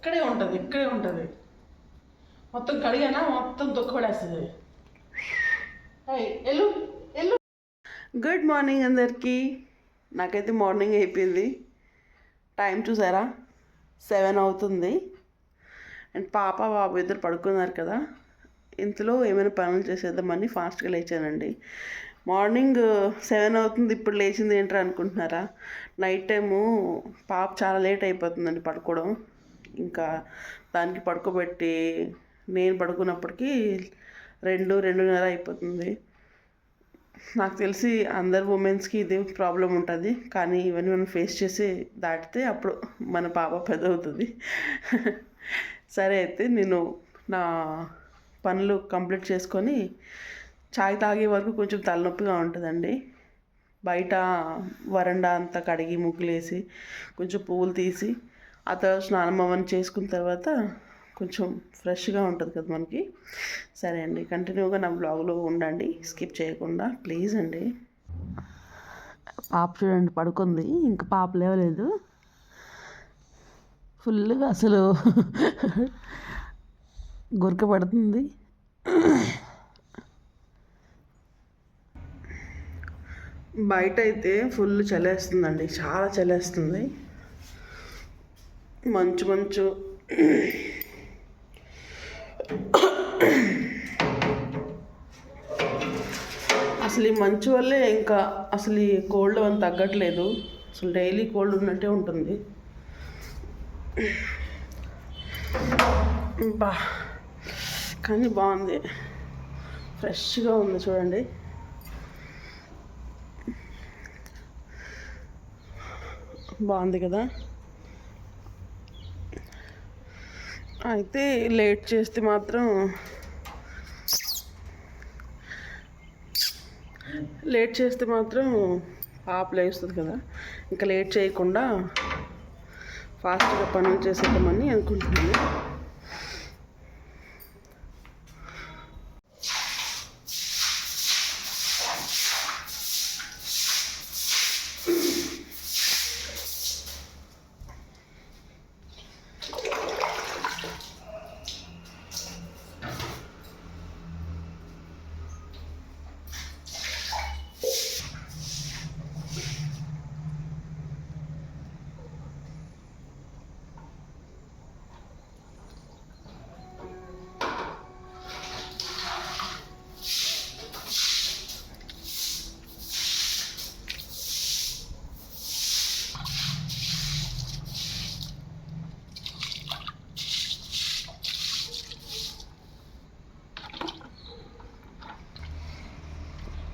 ఇక్కడే ఉంటుంది మొత్తం కడిగానా మొత్తం తొక్కబడేస్తుంది. ఎల్లు ఎల్లు. గుడ్ మార్నింగ్ అందరికీ. నాకైతే మార్నింగ్ అయిపోయింది. టైం చూసారా 7 అవుతుంది. అండ్ పాప బాబు ఇద్దరు పడుకున్నారు కదా, ఇంతలో ఏమైనా పనులు చేసేద్దామని ఫాస్ట్గా లేచానండి. మార్నింగ్ 7 అవుతుంది, ఇప్పుడు లేచింది ఏంట్రా అనుకుంటున్నారా? నైట్ టైము పాప చాలా లేట్ అయిపోతుందండి పడుకోవడం. ఇంకా దానికి పడుకోబెట్టి నేను పడుకున్నప్పటికీ 2-2:30 అయిపోతుంది. నాకు తెలిసి అందరు ఉమెన్స్కి ఇదే ప్రాబ్లం ఉంటుంది, కానీ ఇవన్నీ మనం ఫేస్ చేసి దాటితే అప్పుడు మన పాప పెద్ద అవుతుంది. సరే, అయితే నేను నా పనులు కంప్లీట్ చేసుకొని చాయ్ తాగే వరకు కొంచెం తలనొప్పిగా ఉంటుందండి. బయట వరండా అంతా కడిగి ముగ్గులేసి కొంచెం పువ్వులు తీసి ఆ తర్వాత స్నానం అవన్నీ చేసుకున్న తర్వాత కొంచెం ఫ్రెష్గా ఉంటుంది కదా మనకి. సరే అండి, కంటిన్యూగా నా బ్లాగ్లో ఉండండి, స్కిప్ చేయకుండా ప్లీజ్ అండి. పాప చూడండి పడుకుంది, ఇంకా పాప లేవలేదు. ఫుల్గా అసలు గురక పడుతుంది. బయట అయితే ఫుల్ చలేస్తుందండి, చాలా చలేస్తుంది. మంచు అసలు ఈ మంచు వల్లే ఇంకా అసలు ఈ కోల్డ్ అని తగ్గట్లేదు. అసలు డైలీ కోల్డ్ ఉన్నట్టే ఉంటుంది. బా కానీ బాగుంది, ఫ్రెష్గా ఉంది చూడండి. బాగుంది కదా. అయితే లేట్ చేస్తే మాత్రం పాప లేస్తుంది కదా, ఇంకా లేట్ చేయకుండా ఫాస్ట్గా పనులు చేసేద్దామని అనుకుంటున్నాను.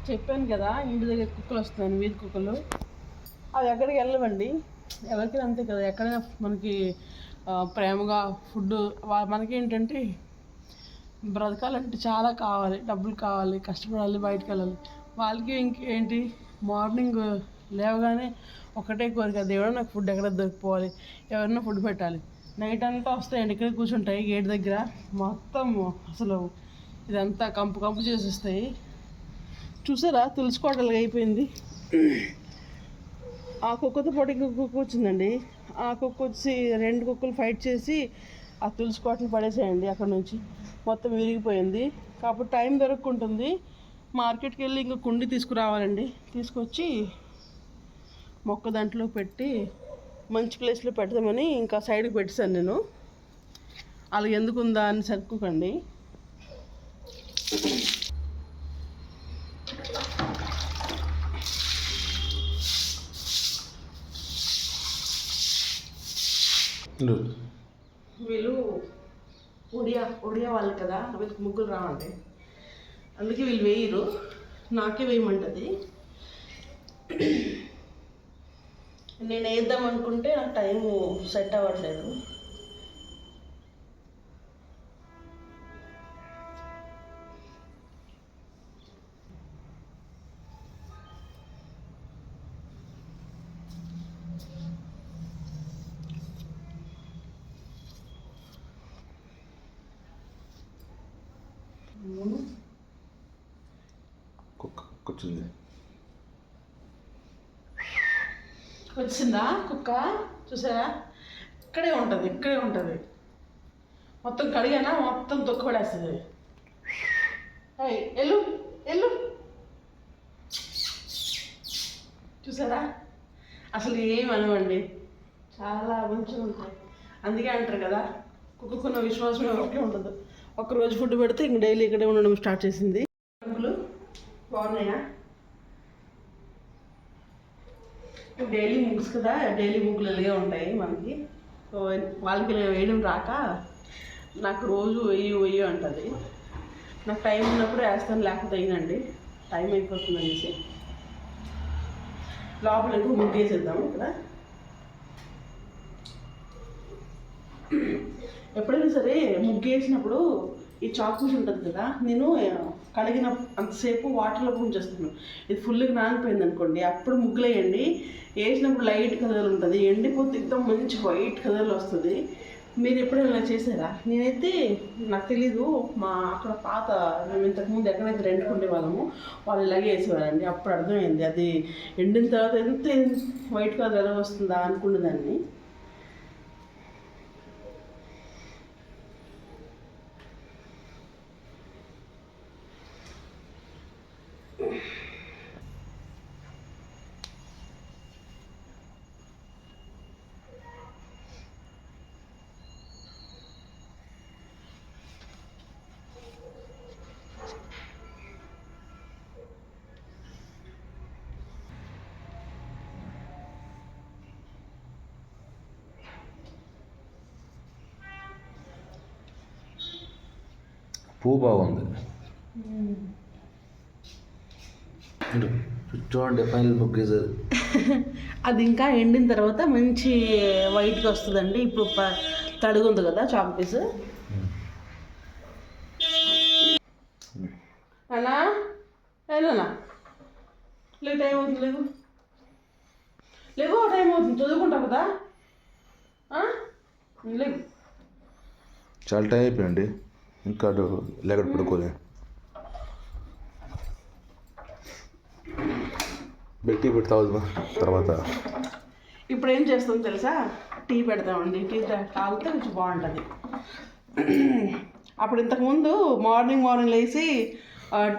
చెప్పాను కదా, ఇంటి దగ్గర కుక్కలు వస్తున్నాయి, వీధి కుక్కలు. అవి ఎక్కడికి వెళ్ళవండి, ఎవరికైనా అంతే కదా. ఎక్కడైనా మనకి ప్రేమగా ఫుడ్, మనకేంటంటే బ్రతకాలంటే చాలా కావాలి, డబ్బులు కావాలి, కష్టపడాలి, బయటకు వెళ్ళాలి. వాళ్ళకి ఇంకేంటి, మార్నింగ్ లేవగానే ఒకటే కోరిక, దేవుడు నాకు ఫుడ్ ఎక్కడ దొరికిపోవాలి, ఎవరైనా ఫుడ్ పెట్టాలి. నైట్ అంతా వస్తాయండి, ఇక్కడ కూర్చుంటాయి గేట్ దగ్గర. మొత్తం అసలు ఇదంతా కంపు చేసేస్తాయి. చూసారా, తులుసుకోవటాలుగా అయిపోయింది. ఆ కుక్కతో పాటు ఇంకొక కుక్క వచ్చిందండి. ఆ కుక్క వచ్చి 2 కుక్కలు ఫైట్ చేసి ఆ తులుసుకోవటం పడేసేయండి. అక్కడ నుంచి మొత్తం విరిగిపోయింది. కాబట్టి టైం దొరుకుంటుంది, మార్కెట్కి వెళ్ళి ఇంకో కుండి తీసుకురావాలండి. తీసుకొచ్చి మొక్క దాంట్లో పెట్టి మంచి ప్లేస్లో పెడతామని ఇంకా సైడ్కి పెట్టేశాను నేను. అలా ఎందుకు ఉందా అని సరుకుకండి. వీళ్ళు ఒడియా వాళ్ళు కదా, వీళ్ళకి ముగ్గులు రావండి, అందుకే వీళ్ళు వేయరు, నాకే వేయమంటుంది. నేను వేద్దాం అనుకుంటే నాకు టైము సెట్ అవ్వట్లేదు. వచ్చిందా కుక్క? చూసారా, ఇక్కడే ఉంటుంది. మొత్తం కడిగానా మొత్తం తొక్కబడేస్తుంది. ఎల్లు ఎల్లు చూసారా, అసలు ఏమనవండి, చాలా మంచిగా ఉంటాయి. అందుకే అంటారు కదా, కుక్కకున్న విశ్వాసం ఎవరికే ఉండదు. ఒక్కరోజు ఫుడ్ పెడితే ఇంక డైలీ ఇక్కడే ఉండడం స్టార్ట్ చేసింది. ముగ్గులు బాగున్నాయా? డైలీ ముగ్స్ కదా, డైలీ ముగ్గులు ఇలాగే ఉంటాయి మనకి. వాళ్ళకి వేయడం రాక నాకు రోజు వెయ్యి అంటుంది. నాకు టైం ఉన్నప్పుడు వేస్తాను, లేకపోతే అయ్యిందండి టైం అయిపోతుంది అనేసి లోపల ఎక్కువ ముగ్గు వేసేద్దాము. ఇక్కడ ఎప్పుడైనా సరే ముగ్గు వేసినప్పుడు ఈ చాక్ పీస్ ఉంటుంది కదా, నేను కడిగిన అంతసేపు వాటర్లో ఉంచేస్తున్నాను. ఇది ఫుల్గా నానిపోయింది అనుకోండి, అప్పుడు ముగ్గులు వేయండి. వేసినప్పుడు లైట్ కలర్ ఉంటుంది, ఎండిపోతే एकदम మంచి వైట్ కలర్లో వస్తుంది. మీరు ఎప్పుడైనా చేశారా? నేనైతే నాకు తెలీదు, మా అక్కడ పాత మేము ఇంతకుముందు ఎక్కడైతే రెంట్కి ఉండే వాళ్ళము వాళ్ళు ఇలాగే వేసేవారండి. అప్పుడు అర్థమైంది అది ఎండిన తర్వాత ఎంత వైట్ కలర్ ఎలా వస్తుందా అనుకునేదాన్ని. పువ్వు బాగుంది చూడండి, ఫైనల్ బుక్ చేసేది. అది ఇంకా ఎండిన తర్వాత మంచి వైట్గా వస్తుందండి. ఇప్పుడు తడుగు ఉంది కదా చాక్ పీస్. అన్నా ఏనా లేదు, టైం అవుతుంది, లేదు లేవు, టైం అవుతుంది, చదువుకుంటావు కదా, లేవు. చాలా టైం అయిపోయింది, ఇంకా లేకడ పడుకోలే. టీ పెడతావు తర్వాత. ఇప్పుడు ఏం చేస్తాం తెలుసా, టీ పెడతామండి. టీ తాగితే కొంచెం బాగుంటుంది. అప్పుడు ఇంతకుముందు మార్నింగ్ లేచి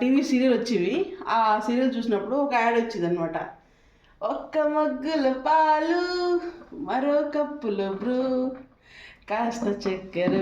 టీవీ సీరియల్ వచ్చేవి. ఆ సీరియల్ చూసినప్పుడు ఒక యాడ్ వచ్చింది అనమాట. ఒక్క మగ్గుల పాలు, మరో కప్పుల బ్రూ, కాస్త చక్కెర